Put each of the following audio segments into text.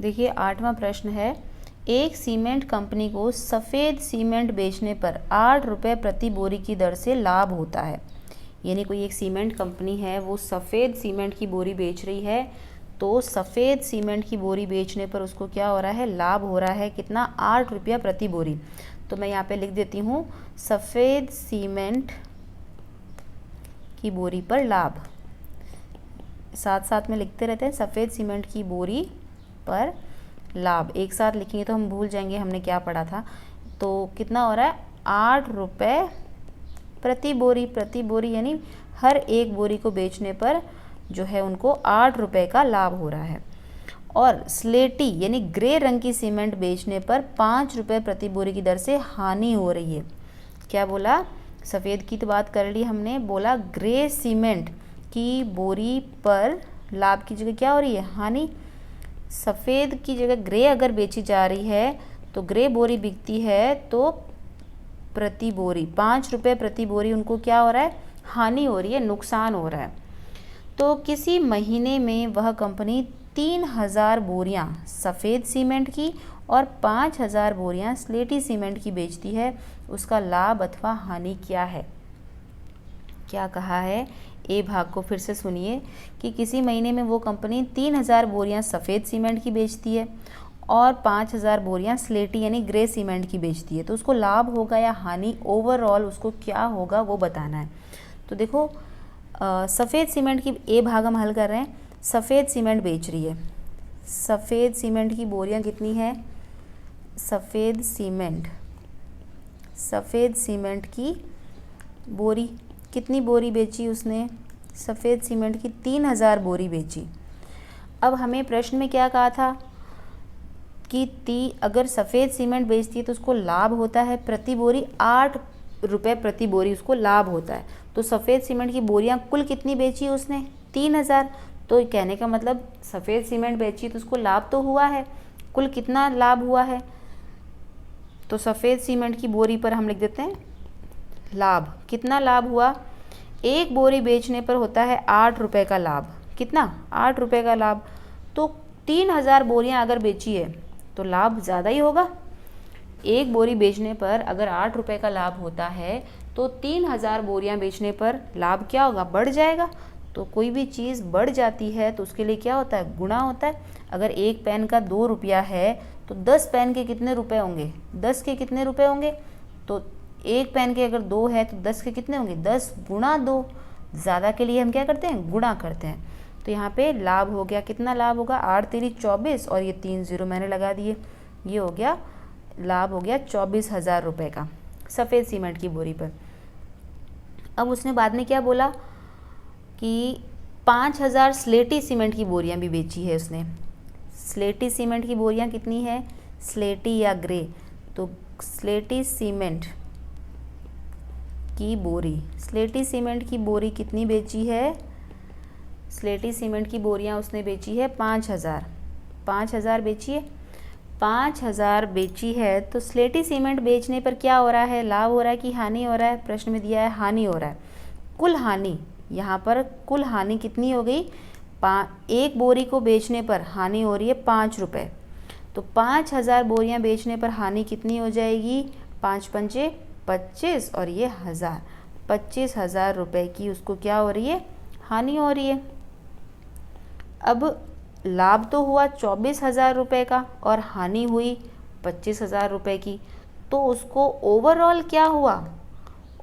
देखिए 8वां प्रश्न है, एक सीमेंट कंपनी को सफ़ेद सीमेंट बेचने पर 8 रुपये प्रति बोरी की दर से लाभ होता है। यानी कोई एक सीमेंट कंपनी है, वो सफ़ेद सीमेंट की बोरी बेच रही है, तो सफ़ेद सीमेंट की बोरी बेचने पर उसको क्या हो रहा है, लाभ हो रहा है। कितना? 8 रुपया प्रति बोरी। तो मैं यहाँ पे लिख देती हूँ, सफ़ेद सीमेंट की बोरी पर लाभ। साथ साथ में लिखते रहते हैं, सफ़ेद सीमेंट की बोरी पर लाभ। एक साथ लिखेंगे तो हम भूल जाएंगे हमने क्या पढ़ा था। तो कितना हो रहा है? 8 रुपये प्रति बोरी। प्रति बोरी यानी हर एक बोरी को बेचने पर जो है उनको 8 रुपये का लाभ हो रहा है। और स्लेटी यानी ग्रे रंग की सीमेंट बेचने पर 5 रुपये प्रति बोरी की दर से हानि हो रही है। क्या बोला? सफ़ेद की तो बात कर ली हमने, बोला ग्रे सीमेंट की बोरी पर लाभ की जगह क्या हो रही है? हानि। सफ़ेद की जगह ग्रे अगर बेची जा रही है तो ग्रे बोरी बिकती है तो प्रति बोरी 5 रुपये प्रति बोरी उनको क्या हो रहा है? हानि हो रही है, नुकसान हो रहा है। तो किसी महीने में वह कंपनी 3000 बोरियां सफ़ेद सीमेंट की और 5000 बोरियां स्लेटी सीमेंट की बेचती है, उसका लाभ अथवा हानि क्या है? क्या कहा है? ए भाग को फिर से सुनिए कि किसी महीने में वो कंपनी 3000 बोरियां सफ़ेद सीमेंट की बेचती है और 5000 बोरियां स्लेटी यानी ग्रे सीमेंट की बेचती है, तो उसको लाभ होगा या हानि, ओवरऑल उसको क्या होगा वो बताना है। तो देखो सफ़ेद सीमेंट की ए भाग हम हल कर रहे हैं। सफ़ेद सीमेंट बेच रही है, सफ़ेद सीमेंट की बोरियां कितनी है? सफ़ेद सीमेंट की बोरी कितनी बोरी बेची उसने? सफ़ेद सीमेंट की 3000 बोरी बेची। अब हमें प्रश्न में क्या कहा था कि अगर सफ़ेद सीमेंट बेचती है तो उसको लाभ होता है प्रति बोरी 8 रुपये प्रति बोरी उसको लाभ होता है। तो सफ़ेद सीमेंट की बोरियां कुल कितनी बेची उसने? 3000। तो कहने का मतलब सफ़ेद सीमेंट बेची तो उसको लाभ तो हुआ है। कुल कितना लाभ हुआ है? तो सफ़ेद सीमेंट की बोरी पर हम लिख देते हैं लाभ। कितना लाभ हुआ? एक बोरी बेचने पर होता है 8 रुपये का लाभ। कितना? 8 रुपये का लाभ। तो 3000 बोरियां अगर बेची है तो लाभ ज़्यादा ही होगा। एक बोरी बेचने पर अगर 8 रुपये का लाभ होता है तो 3000 बोरियां बेचने पर लाभ क्या होगा? बढ़ जाएगा। तो कोई भी चीज़ बढ़ जाती है तो उसके लिए क्या होता है? गुणा होता है। अगर एक पेन का 2 रुपया है तो 10 पेन के कितने रुपए होंगे? 10 के कितने रुपए होंगे? तो एक पेन के अगर 2 है तो 10 के कितने होंगे? 10 गुणा 2। ज़्यादा के लिए हम क्या करते हैं? गुणा करते हैं। तो यहाँ पे लाभ हो गया, कितना लाभ होगा? 8 तेरी 24 और ये 3 0 मैंने लगा दिए, ये हो गया लाभ, हो गया 24,000 रुपये का सफ़ेद सीमेंट की बोरी पर। अब उसने बाद में क्या बोला कि 5000 स्लेटी सीमेंट की बोरियां भी बेची है उसने। स्लेटी सीमेंट की बोरियां कितनी है? स्लेटी या ग्रे, तो स्लेटी सीमेंट की बोरी, स्लेटी सीमेंट की बोरी कितनी बेची है? स्लेटी सीमेंट की बोरियां उसने बेची है 5000। 5000 बेची है, 5000 बेची है। तो स्लेटी सीमेंट बेचने पर क्या हो रहा है? लाभ हो रहा है कि हानि हो रहा है? प्रश्न में दिया है हानि हो रहा है। कुल हानि, यहाँ पर कुल हानि कितनी हो गई? एक बोरी को बेचने पर हानि हो रही है 5 रुपये। तो 5000 बोरियां बेचने पर हानि कितनी हो जाएगी? 5 पंचे 25 और ये 1000, 25,000 रुपये की उसको क्या हो रही है? हानि हो रही है। अब लाभ तो हुआ 24,000 रुपये का और हानि हुई 25,000 रुपये की, तो उसको ओवरऑल क्या हुआ?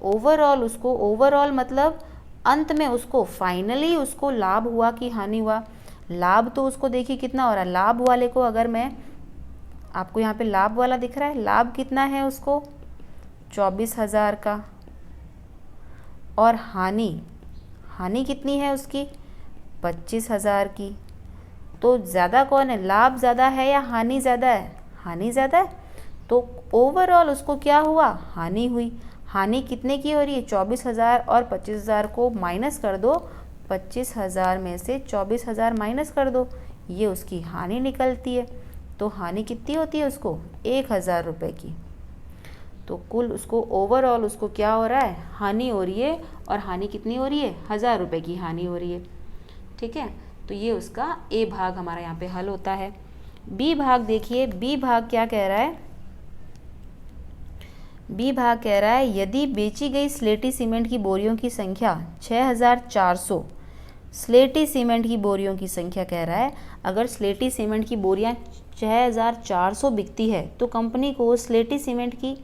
ओवरऑल मतलब अंत में उसको फाइनली उसको लाभ हुआ कि हानि हुआ? लाभ तो उसको देखिए कितना हो रहा है। लाभ वाले को अगर मैं आपको यहाँ पे लाभ वाला दिख रहा है, लाभ कितना है उसको? 24,000 का। और हानि कितनी है उसकी? 25,000 की। तो ज़्यादा कौन है? लाभ ज़्यादा है या हानि ज़्यादा है? हानि ज़्यादा है। तो ओवरऑल उसको क्या हुआ? हानि हुई। हानि कितने की हो रही है? 24,000 और 25,000 को माइनस कर दो। 25,000 में से 24,000 माइनस कर दो, ये उसकी हानि निकलती है। तो हानि कितनी होती है उसको? 1,000 रुपये की। तो कुल उसको ओवरऑल उसको क्या हो रहा है? हानि हो रही है। और हानि कितनी हो रही है? 1,000 रुपये की हानि हो रही है। ठीक है, तो ये उसका ए भाग हमारा यहाँ पे हल होता है। बी भाग देखिए, बी भाग क्या कह रहा है, बी भाग कह रहा है यदि बेची गई स्लेटी सीमेंट की बोरियों की संख्या 6400, स्लेटी सीमेंट की बोरियों की संख्या कह रहा है, अगर स्लेटी सीमेंट की बोरियां 6400 बिकती है तो कंपनी को स्लेटी सीमेंट की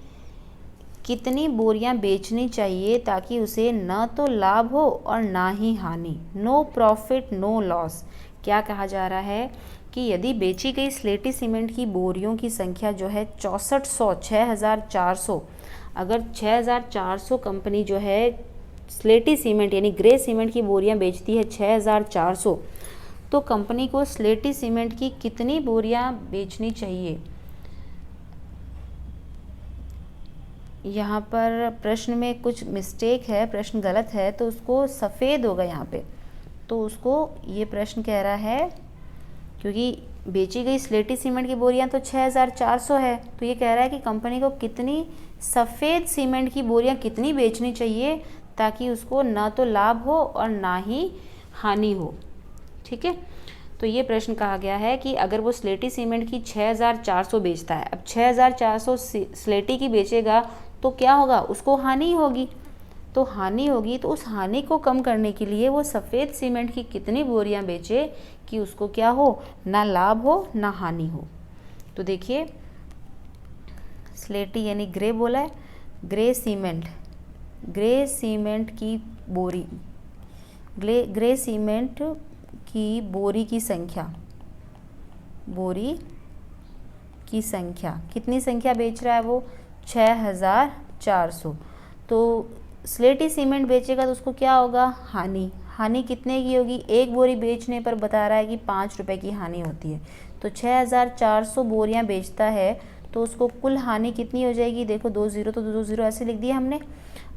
कितनी बोरियां बेचनी चाहिए ताकि उसे न तो लाभ हो और ना ही हानि, नो प्रॉफिट नो लॉस। क्या कहा जा रहा है कि यदि बेची गई स्लेटी सीमेंट की बोरियों की संख्या जो है 6400, अगर 6400 कंपनी जो है स्लेटी सीमेंट यानी ग्रे सीमेंट की बोरियां बेचती है 6400, तो कंपनी को स्लेटी सीमेंट की कितनी बोरियां बेचनी चाहिए। यहाँ पर प्रश्न में कुछ मिस्टेक है, प्रश्न गलत है, तो उसको सफ़ेद होगा यहाँ पे, तो उसको ये प्रश्न कह रहा है क्योंकि बेची गई स्लेटी सीमेंट की बोरियां तो 6400 है, तो ये कह रहा है कि कंपनी को कितनी सफ़ेद सीमेंट की बोरियां कितनी बेचनी चाहिए ताकि उसको ना तो लाभ हो और ना ही हानि हो। ठीक है, तो ये प्रश्न कहा गया है कि अगर वो स्लेटी सीमेंट की 6400 बेचता है, अब 6400 स्लेटी की बेचेगा तो क्या होगा, उसको हानि होगी, तो हानि होगी तो उस हानि को कम करने के लिए वो सफ़ेद सीमेंट की कितनी बोरियां बेचे कि उसको क्या हो, ना लाभ हो ना हानि हो। तो देखिए स्लेटी यानी ग्रे बोला है, ग्रे सीमेंट की बोरी, ग्रे सीमेंट की बोरी की संख्या कितनी संख्या बेच रहा है वो, 6400। तो स्लेटी सीमेंट बेचेगा तो उसको क्या होगा, हानि कितने की होगी, एक बोरी बेचने पर बता रहा है कि 5 रुपये की हानि होती है, तो 6400 बोरियां बेचता है तो उसको कुल हानि कितनी हो जाएगी, देखो 2 जीरो तो 2 जीरो ऐसे लिख दिया हमने।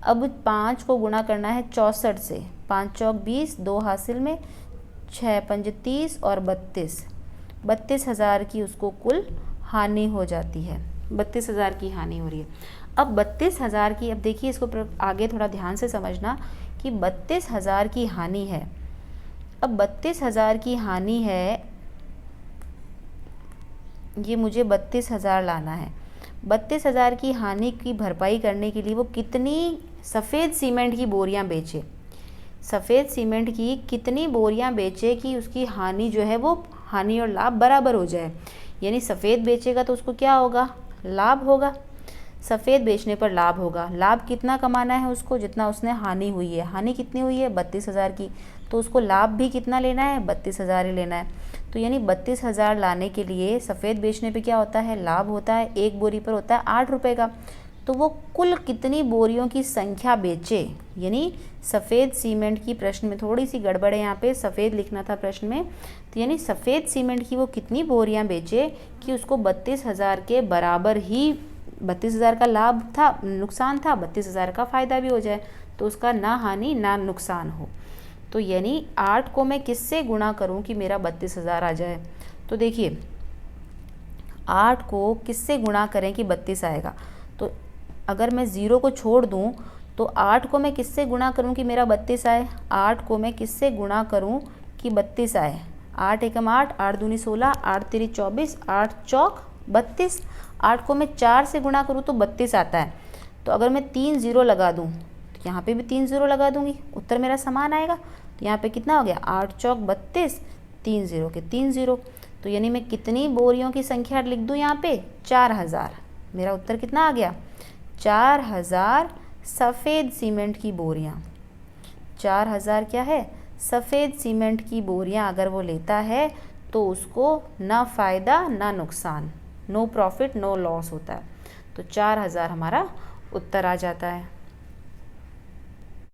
अब 5 को गुणा करना है 64 से, 5 चौक 20, 2 हासिल में, 6 पंज 30 और 32,000 की उसको कुल हानि हो जाती है, 32,000 की हानि हो रही है। अब 32,000 की, अब देखिए इसको आगे थोड़ा ध्यान से समझना कि 32,000 की हानि है। अब 32,000 की हानि है, ये मुझे 32,000 लाना है। 32,000 की हानि की भरपाई करने के लिए वो कितनी सफ़ेद सीमेंट की बोरियां बेचे, सफ़ेद सीमेंट की कितनी बोरियां बेचे कि उसकी हानि जो है वो हानि और लाभ बराबर हो जाए, यानी सफ़ेद बेचेगा तो उसको क्या होगा, लाभ होगा, सफ़ेद बेचने पर लाभ होगा। लाभ कितना कमाना है उसको, जितना उसने हानि हुई है, हानि कितनी हुई है 32,000 की, तो उसको लाभ भी कितना लेना है, 32,000 ही लेना है। तो यानी 32,000 लाने के लिए सफ़ेद बेचने पे क्या होता है, लाभ होता है, एक बोरी पर होता है 8 रुपये का, तो वो कुल कितनी बोरियों की संख्या बेचे, यानी सफ़ेद सीमेंट की, प्रश्न में थोड़ी सी गड़बड़ है यहाँ पे, सफ़ेद लिखना था प्रश्न में, तो यानी सफ़ेद सीमेंट की वो कितनी बोरियां बेचे कि उसको 32,000 के बराबर ही, 32,000 का लाभ था, नुकसान था, 32,000 का फ़ायदा भी हो जाए, तो उसका ना हानि ना नुकसान हो। तो यानी 8 को मैं किससे गुणा करूं कि मेरा 32,000 आ जाए, तो देखिए 8 को किससे गुणा करें कि 32 आएगा, तो अगर मैं 0 को छोड़ दूं तो 8 को मैं किससे गुणा करूं कि मेरा 32 आए, 8 को मैं किससे गुणा करूं कि 32 आए, 8 एकम 8, 8 दूनी 16, 8 तिरी 24, 8 चौक 32, 8 को मैं 4 से गुणा करूं तो 32 आता है, तो अगर मैं 3 0 लगा दूं तो यहाँ पे भी 3 0 लगा दूंगी, उत्तर मेरा समान आएगा, तो यहाँ पे कितना हो गया, 8 चौक 32, 3 0 के 3 0, तो यानी मैं कितनी बोरियों की संख्या लिख दूँ यहाँ पे, 4000, मेरा उत्तर कितना आ गया, 4000 सफ़ेद सीमेंट की बोरियां, 4000 क्या है, सफ़ेद सीमेंट की बोरियां अगर वो लेता है तो उसको ना फ़ायदा ना नुकसान, नो प्रॉफिट नो लॉस होता है, तो 4000 हमारा उत्तर आ जाता है।